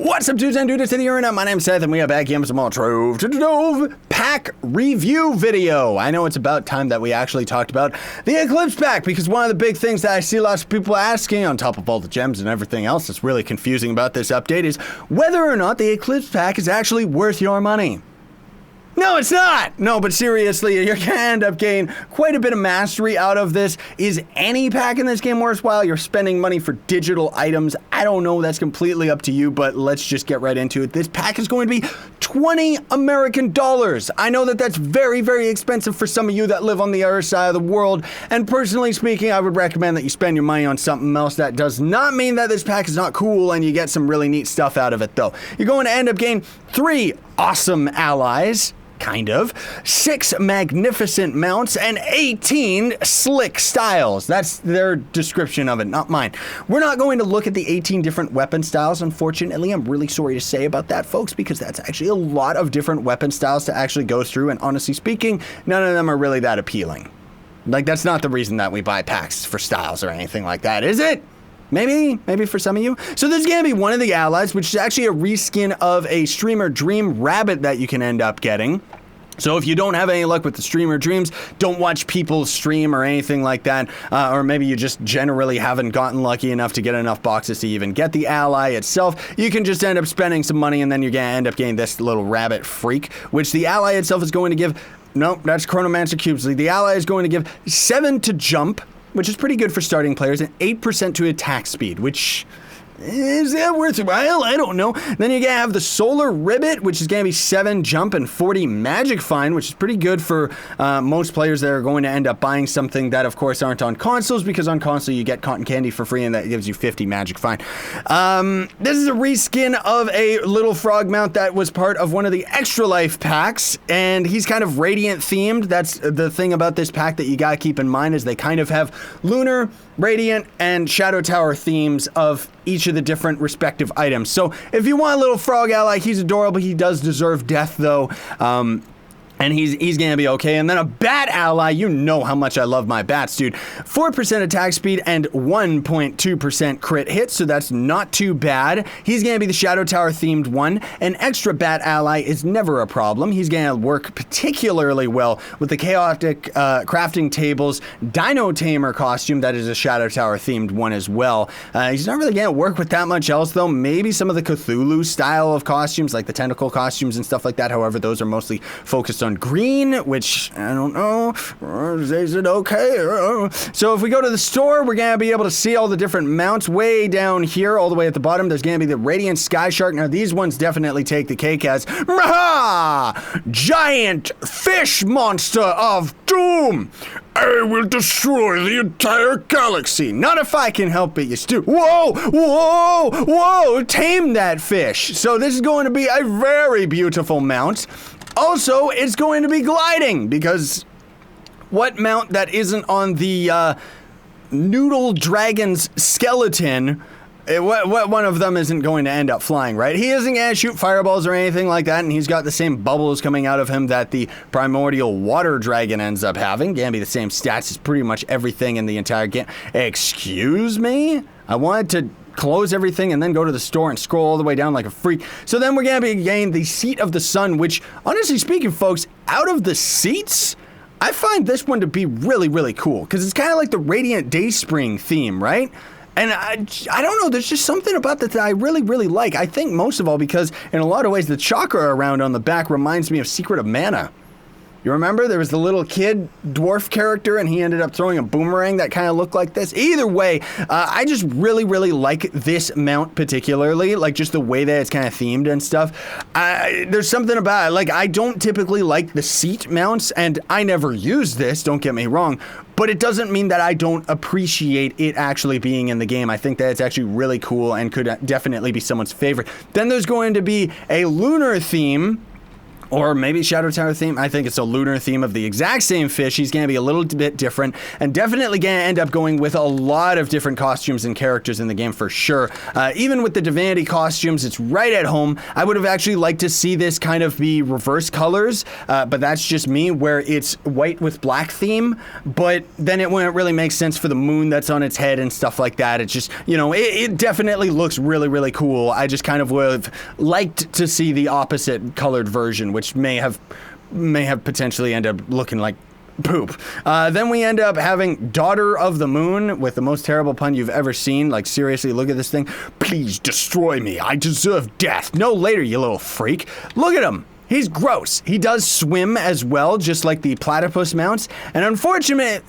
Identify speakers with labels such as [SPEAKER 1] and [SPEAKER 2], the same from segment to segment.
[SPEAKER 1] What's up, dudes and dudes to the internet? My name's Seth, and we are back here with some more Trove Pack review video. I know it's about time that we actually talked about the Eclipse Pack, because one of the big things that I see lots of people asking, on top of all the gems and everything else that's really confusing about this update, is whether or not the Eclipse Pack is actually worth your money. No, it's not! No, but seriously, you're gonna end up getting quite a bit of mastery out of this. Is any pack in this game worthwhile? You're spending money for digital items. I don't know, that's completely up to you, but let's just get right into it. This pack is going to be 20 American dollars. I know that that's very, very expensive for some of you that live on the other side of the world, and personally speaking, I would recommend that you spend your money on something else. That does not mean that this pack is not cool and you get some really neat stuff out of it, though. You're going to end up getting 3 awesome allies. Kind of. 6 magnificent mounts and 18 slick styles. That's their description of it, not mine. We're not going to look at the 18 different weapon styles, unfortunately. I'm really sorry to say about that, folks, because that's actually a lot of different weapon styles to actually go through, and honestly speaking, none of them are really that appealing. Like, that's not the reason that we buy packs for styles or anything like that, is it? Maybe for some of you. So this is going to be one of the allies, which is actually a reskin of a Streamer Dream Rabbit that you can end up getting. So if you don't have any luck with the Streamer Dreams, don't watch people stream or anything like that, or maybe you just generally haven't gotten lucky enough to get enough boxes to even get the ally itself, you can just end up spending some money and then you're going to end up getting this little rabbit freak, which the ally itself is going to give, nope, that's Chronomancer Cubes. The ally is going to give 7 to jump, which is pretty good for starting players, and 8% to attack speed, which... is that worthwhile? I don't know. Then you're going to have the Solar Ribbit, which is going to be 7 jump and 40 magic find, which is pretty good for most players that are going to end up buying something that, of course, aren't on consoles, because on console you get cotton candy for free, and that gives you 50 magic find. This is a reskin of a little frog mount that was part of one of the Extra Life packs, and he's kind of Radiant themed. That's the thing about this pack that you got to keep in mind, is they kind of have Lunar, Radiant, and Shadow Tower themes of each of the different respective items. So if you want a little frog ally, he's adorable. He does deserve death, though. And he's gonna be okay. And then a bat ally, you know how much I love my bats, dude. 4% attack speed and 1.2% crit hit, so that's not too bad. He's gonna be the Shadow Tower themed one. An extra bat ally is never a problem. He's gonna work particularly well with the Chaotic Crafting Tables Dino Tamer costume. That is a Shadow Tower themed one as well. He's not really gonna work with that much else, though. Maybe some of the Cthulhu style of costumes, like the tentacle costumes and stuff like that. However, those are mostly focused on green, which I don't know. Is it okay? So if we go to the store, we're gonna be able to see all the different mounts way down here, all the way at the bottom. There's gonna be the Radiant Sky Shark. Now these ones definitely take the cake as giant fish monster of doom. I will destroy the entire galaxy. Not if I can help it, you Whoa, whoa, whoa, tame that fish. So this is going to be a very beautiful mount. Also, it's going to be gliding, because what mount that isn't on the Noodle Dragon's skeleton, what one of them isn't going to end up flying, right? He isn't going to shoot fireballs or anything like that, and he's got the same bubbles coming out of him that the Primordial Water Dragon ends up having. Going to be the same stats as pretty much everything in the entire game. Excuse me? I wanted to close everything and then go to the store and scroll all the way down like a freak. So then we're going to be getting the Seat of the Sun, which, honestly speaking, folks, out of the seats, I find this one to be really, really cool, because it's kind of like the Radiant Dayspring theme, right? And I don't know, there's just something about that I really, really like. I think most of all because, in a lot of ways, the chakra around on the back reminds me of Secret of Mana. You remember? There was the little kid dwarf character, and he ended up throwing a boomerang that kind of looked like this. Either way, I just really, really like this mount particularly, like just the way that it's kind of themed and stuff. There's something about it. Like, I don't typically like the seat mounts, and I never use this, don't get me wrong, but it doesn't mean that I don't appreciate it actually being in the game. I think that it's actually really cool and could definitely be someone's favorite. Then there's going to be a lunar theme Or maybe Shadow Tower theme. I think it's a lunar theme of the exact same fish. He's going to be a little bit different and definitely going to end up going with a lot of different costumes and characters in the game for sure. Even with the Divinity costumes, it's right at home. I would have actually liked to see this kind of be reverse colors, but that's just me, where it's white with black theme, but then it wouldn't really make sense for the moon that's on its head and stuff like that. It's just, you know, it definitely looks really, really cool. I just kind of would have liked to see the opposite colored version, which may have potentially end up looking like poop. Then we end up having Daughter of the Moon with the most terrible pun you've ever seen. Like, seriously, look at this thing. Please destroy me. I deserve death. No later, you little freak. Look at him. He's gross. He does swim as well, just like the platypus mounts. And unfortunately,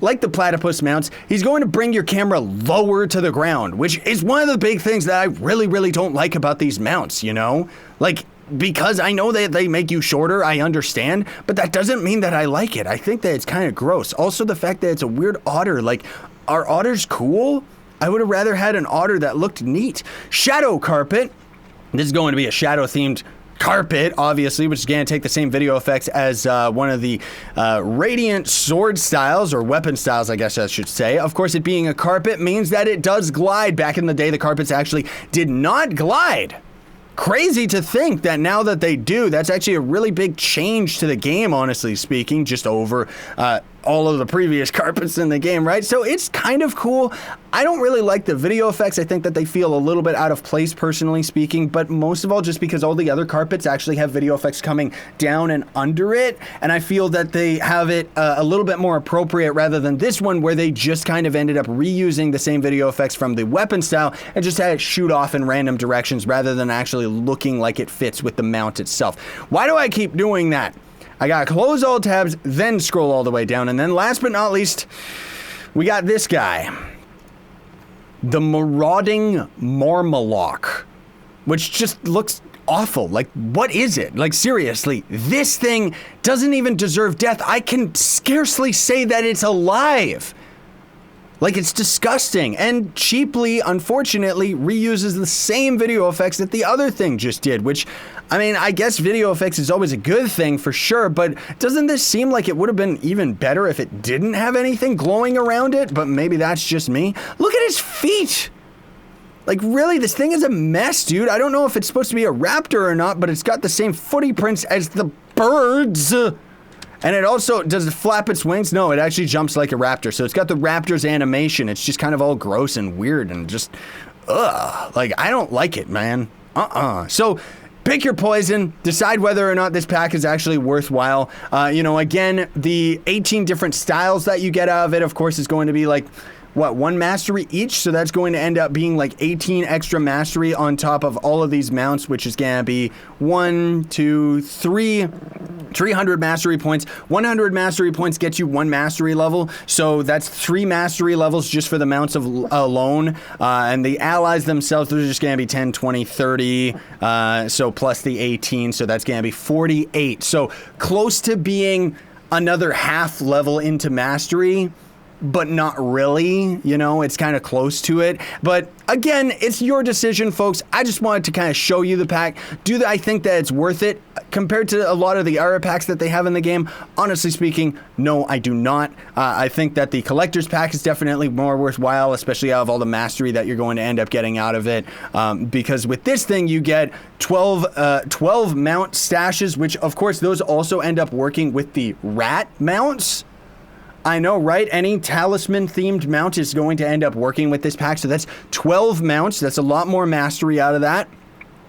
[SPEAKER 1] like the platypus mounts, he's going to bring your camera lower to the ground, which is one of the big things that I really, really don't like about these mounts, you know? Like, because I know that they make you shorter, I understand, but that doesn't mean that I like it. I think that it's kind of gross. Also, the fact that it's a weird otter. Like, are otters cool? I would have rather had an otter that looked neat. Shadow carpet. This is going to be a shadow-themed carpet, obviously, which is going to take the same video effects as one of the radiant sword styles, or weapon styles, I guess I should say. Of course, it being a carpet means that it does glide. Back in the day, the carpets actually did not glide. Crazy to think that now that they do, that's actually a really big change to the game, honestly speaking, just over all of the previous carpets in the game, right? So it's kind of cool. I don't really like the video effects. I think that they feel a little bit out of place, personally speaking, but most of all just because all the other carpets actually have video effects coming down and under it, and I feel that they have it a little bit more appropriate rather than this one where they just kind of ended up reusing the same video effects from the weapon style and just had it shoot off in random directions rather than actually looking like it fits with the mount itself. Why do I keep doing that? I gotta close all tabs, then scroll all the way down, and then last but not least, we got this guy. The Marauding Marmalock, which just looks awful. Like, what is it? Like, seriously, this thing doesn't even deserve death. I can scarcely say that it's alive. Like, it's disgusting and cheaply, unfortunately, reuses the same video effects that the other thing just did, which, I mean, I guess video effects is always a good thing for sure, but doesn't this seem like it would have been even better if it didn't have anything glowing around it? But maybe that's just me. Look at his feet. Like, really, this thing is a mess, dude. I don't know if it's supposed to be a raptor or not, but it's got the same footy prints as the birds. And it also, does it flap its wings? No, it actually jumps like a raptor. So it's got the raptor's animation. It's just kind of all gross and weird and just, ugh. Like, I don't like it, man. So pick your poison. Decide whether or not this pack is actually worthwhile. You know, again, the 18 different styles that you get out of it, of course, is going to be like, what, 1 mastery each? So that's going to end up being like 18 extra mastery on top of all of these mounts, which is going to be 300 mastery points. 100 mastery points gets you 1 mastery level. So that's 3 mastery levels just for the mounts alone. And the allies themselves, they're just going to be 10, 20, 30. So plus the 18. So that's going to be 48. So close to being another half level into mastery, but not really, you know, it's kind of close to it. But again, it's your decision, folks. I just wanted to kind of show you the pack. I think that it's worth it compared to a lot of the other packs that they have in the game? Honestly speaking, no, I do not. I think that the collector's pack is definitely more worthwhile, especially out of all the mastery that you're going to end up getting out of it. Because with this thing, you get 12 mount stashes, which of course, those also end up working with the rat mounts. I know, right? Any talisman-themed mount is going to end up working with this pack. So that's 12 mounts. That's a lot more mastery out of that.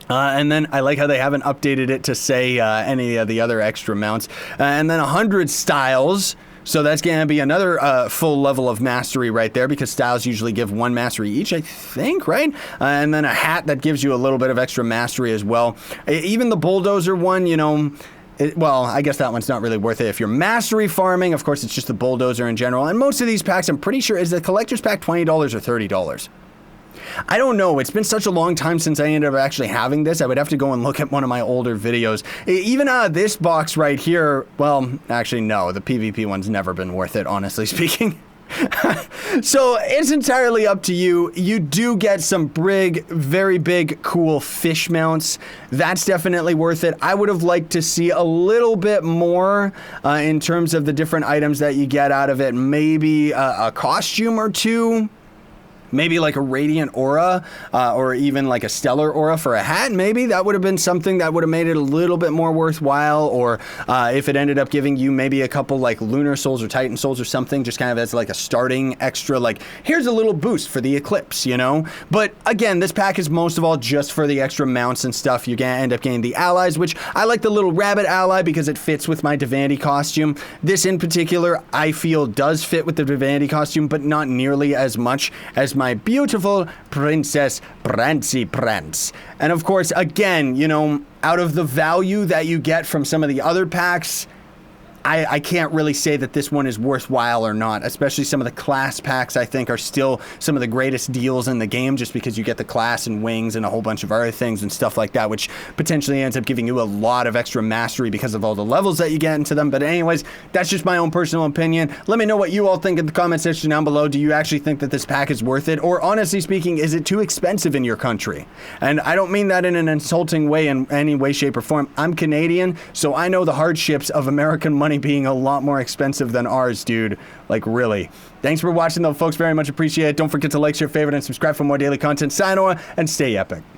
[SPEAKER 1] And then I like how they haven't updated it to say any of the other extra mounts. And then 100 styles. So that's going to be another full level of mastery right there, because styles usually give 1 mastery each, I think, right? And then a hat that gives you a little bit of extra mastery as well. Even the bulldozer one, you know, well, I guess that one's not really worth it. If you're mastery farming, of course, it's just the bulldozer in general. And most of these packs, I'm pretty sure, is the collector's pack $20 or $30? I don't know. It's been such a long time since I ended up actually having this. I would have to go and look at one of my older videos. Even out of this box right here, well, actually, no. The PvP one's never been worth it, honestly speaking. So it's entirely up to you. You do get some big, very big, cool fish mounts. That's definitely worth it. I would have liked to see a little bit more in terms of the different items that you get out of it. Maybe a costume or two. Maybe like a radiant aura or even like a stellar aura for a hat. Maybe that would have been something that would have made it a little bit more worthwhile. Or if it ended up giving you maybe a couple like lunar souls or titan souls or something, just kind of as like a starting extra, like here's a little boost for the eclipse, you know? But again, this pack is most of all just for the extra mounts and stuff. You're gonna end up getting the allies, which I like the little rabbit ally because it fits with my Divinity costume. This in particular, I feel does fit with the Divinity costume, but not nearly as much as my beautiful Princess Prancy Prance. And of course, again, you know, out of the value that you get from some of the other packs, I can't really say that this one is worthwhile or not, especially some of the class packs I think are still some of the greatest deals in the game just because you get the class and wings and a whole bunch of other things and stuff like that, which potentially ends up giving you a lot of extra mastery because of all the levels that you get into them. But anyways, that's just my own personal opinion. Let me know what you all think in the comment section down below. Do you actually think that this pack is worth it? Or honestly speaking, is it too expensive in your country? And I don't mean that in an insulting way in any way, shape, or form. I'm Canadian, so I know the hardships of American money being a lot more expensive than ours, dude. Like, really. Thanks for watching, though, folks. Very much appreciate it. Don't forget to like, share, favorite, and subscribe for more daily content. Sayonara, and stay epic.